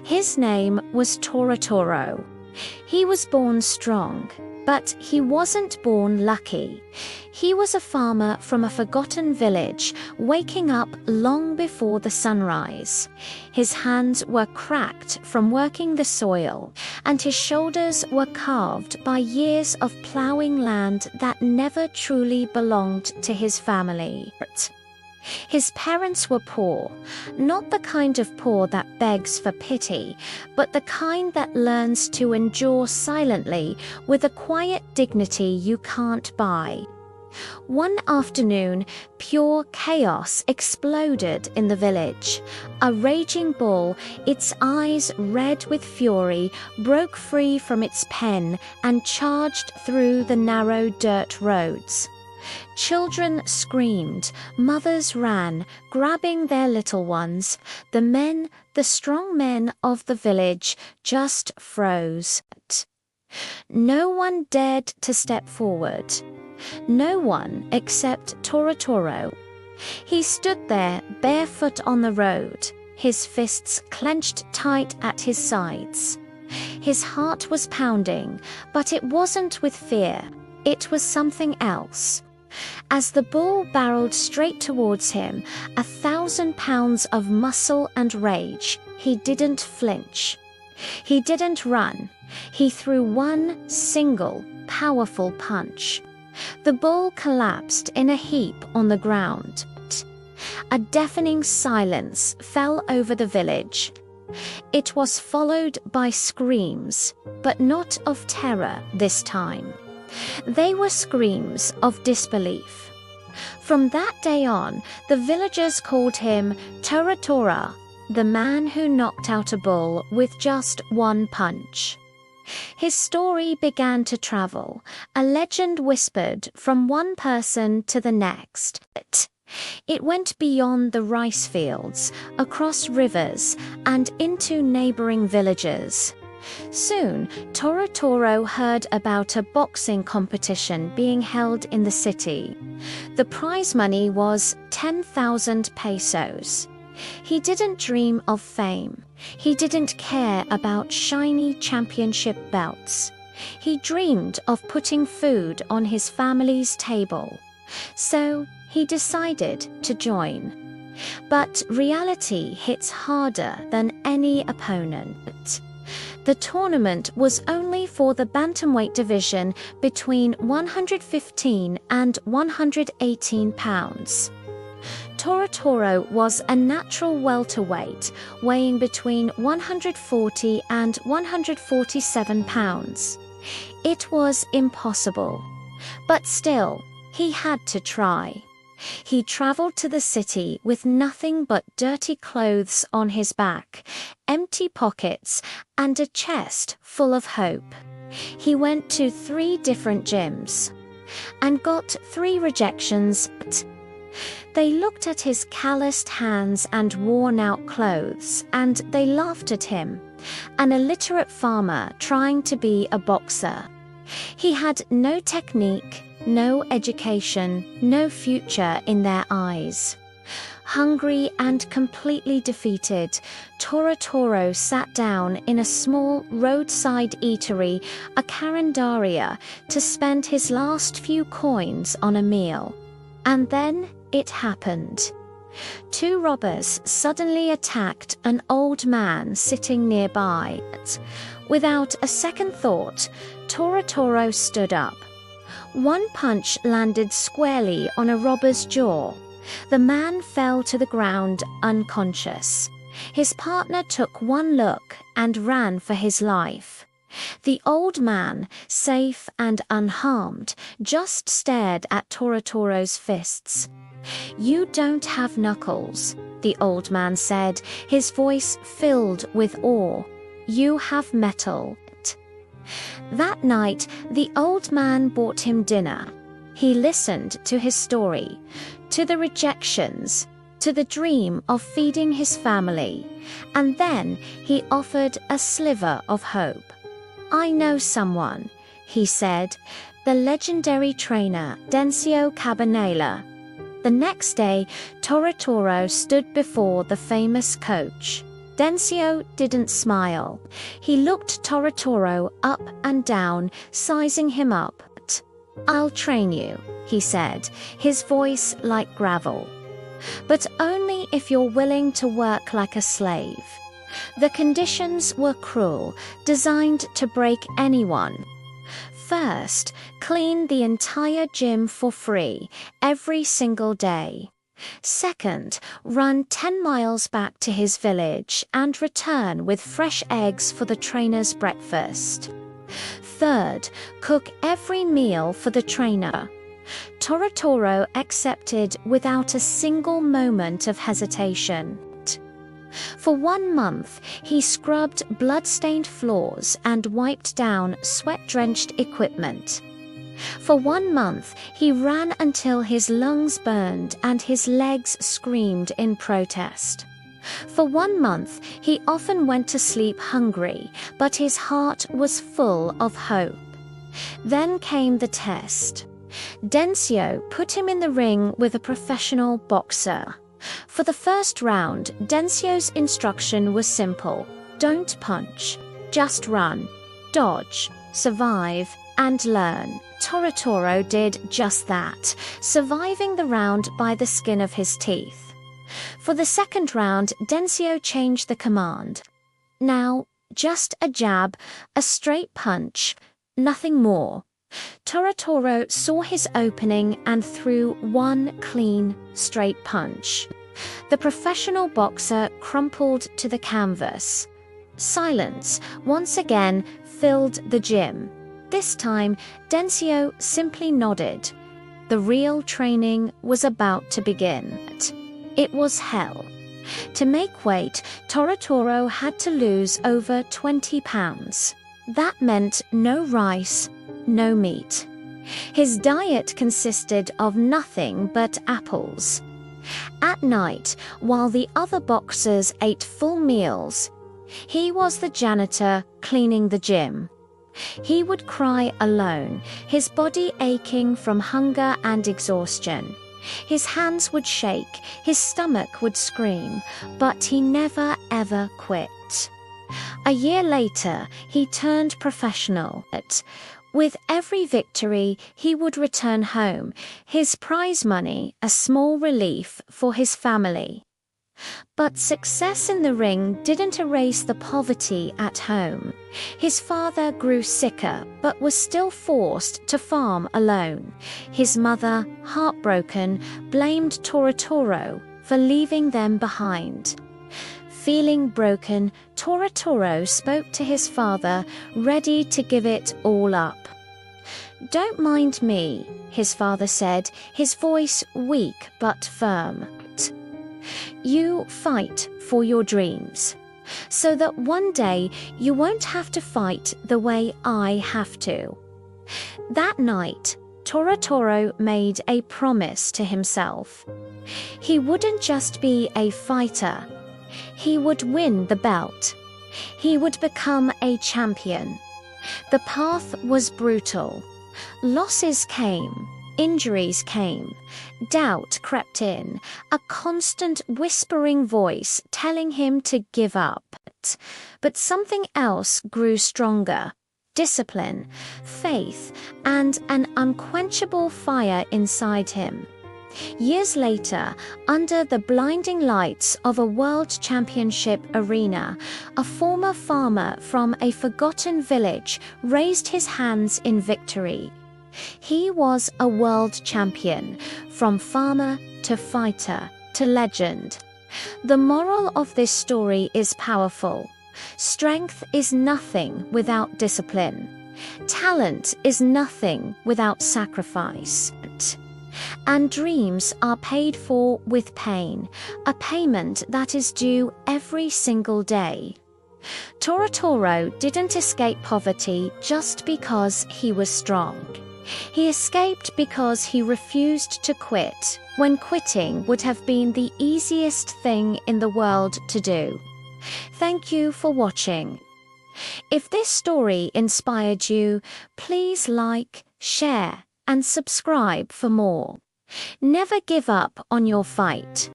His name was Toro-toro. He was born strong, but he wasn't born lucky. He was a farmer from a forgotten village, waking up long before the sunrise. His hands were cracked from working the soil, and his shoulders were carved by years of plowing land that never truly belonged to his family. His parents were poor, not the kind of poor that begs for pity, but the kind that learns to endure silently with a quiet dignity you can't buy. One afternoon, pure chaos exploded in the village. A raging bull, its eyes red with fury, broke free from its pen and charged through the narrow dirt roads. Children screamed, mothers ran, grabbing their little ones. The men, the strong men of the village, just froze. No one dared to step forward. No one except Toro-toro. He stood there barefoot on the road, his fists clenched tight at his sides. His heart was pounding, but it wasn't with fear. It was something else. As the bull barreled straight towards him, 1,000 pounds of muscle and rage, he didn't flinch. He didn't run. He threw one single, powerful punch. The bull collapsed in a heap on the ground. A deafening silence fell over the village. It was followed by screams, but not of terror this time. They were screams of disbelief. From that day on, the villagers called him Toro-toro, the man who knocked out a bull with just one punch. His story began to travel, a legend whispered from one person to the next. It went beyond the rice fields, across rivers, and into neighboring villages. Soon, Toro-toro heard about a boxing competition being held in the city. The prize money was 10,000 pesos. He didn't dream of fame. He didn't care about shiny championship belts. He dreamed of putting food on his family's table. So he decided to join. But reality hits harder than any opponent. The tournament was only for the bantamweight division between 115 and 118 pounds. Toro-toro was a natural welterweight, weighing between 140 and 147 pounds. It was impossible, but still, he had to try. He travelled to the city with nothing but dirty clothes on his back, empty pockets, and a chest full of hope. He went to 3 different gyms and got 3 rejections. They looked at his calloused hands and worn-out clothes, and they laughed at him, an illiterate farmer trying to be a boxer. He had no technique, no education, no future in their eyes. Hungry and completely defeated, Toro-toro sat down in a small roadside eatery, a carinderia, to spend his last few coins on a meal. And then it happened. 2 robbers suddenly attacked an old man sitting nearby. Without a second thought, Toro-toro stood up. One punch landed squarely on a robber's jaw. The man fell to the ground unconscious. His partner took one look and ran for his life. The old man, safe and unharmed, just stared at Toro-toro's fists. "You don't have knuckles," the old man said, his voice filled with awe. "You have metal." That night, the old man bought him dinner. He listened to his story, to the rejections, to the dream of feeding his family, and then he offered a sliver of hope. "I know someone," he said, "the legendary trainer Dencio Cabanela." The next day, Toro-toro stood before the famous coach. Densio didn't smile. He looked Toro-toro up and down, sizing him up. "I'll train you," he said, his voice like gravel. "But only if you're willing to work like a slave." The conditions were cruel, designed to break anyone. First, clean the entire gym for free, every single day. Second, run 10 miles back to his village and return with fresh eggs for the trainer's breakfast. Third, cook every meal for the trainer. Toro-toro accepted without a single moment of hesitation. For 1 month, he scrubbed blood-stained floors and wiped down sweat-drenched equipment. For 1 month, he ran until his lungs burned and his legs screamed in protest. For 1 month, he often went to sleep hungry, but his heart was full of hope. Then came the test. Densio put him in the ring with a professional boxer. For the first round, Densio's instruction was simple: don't punch, just run, dodge, survive, and learn. Toro-toro did just that, surviving the round by the skin of his teeth. For the second round, Densio changed the command. Now, just a jab, a straight punch, nothing more. Toro-toro saw his opening and threw one clean, straight punch. The professional boxer crumpled to the canvas. Silence once again filled the gym. This time, Densio simply nodded. The real training was about to begin. It was hell. To make weight, Toro-toro had to lose over 20 pounds. That meant no rice, no meat. His diet consisted of nothing but apples. At night, while the other boxers ate full meals, he was the janitor cleaning the gym. He would cry alone, his body aching from hunger and exhaustion. His hands would shake, his stomach would scream, but he never ever quit. A year later, he turned professional. With every victory, he would return home, his prize money a small relief for his family. But success in the ring didn't erase the poverty at home. His father grew sicker, but was still forced to farm alone. His mother, heartbroken, blamed Toro-toro for leaving them behind. Feeling broken, Toro-toro spoke to his father, ready to give it all up. "Don't mind me," his father said, his voice weak but firm. "You fight for your dreams, so that one day you won't have to fight the way I have to." That night, Toro-toro made a promise to himself. He wouldn't just be a fighter. He would win the belt. He would become a champion. The path was brutal. Losses came. Injuries came. Doubt crept in, a constant whispering voice telling him to give up. But something else grew stronger: discipline, faith, and an unquenchable fire inside him. Years later, under the blinding lights of a world championship arena, a former farmer from a forgotten village raised his hands in victory. He was a world champion, from farmer to fighter to legend. The moral of this story is powerful. Strength is nothing without discipline. Talent is nothing without sacrifice. And dreams are paid for with pain, a payment that is due every single day. Toro-toro didn't escape poverty just because he was strong. He escaped because he refused to quit, when quitting would have been the easiest thing in the world to do. Thank you for watching. If this story inspired you, please like, share, and subscribe for more. Never give up on your fight.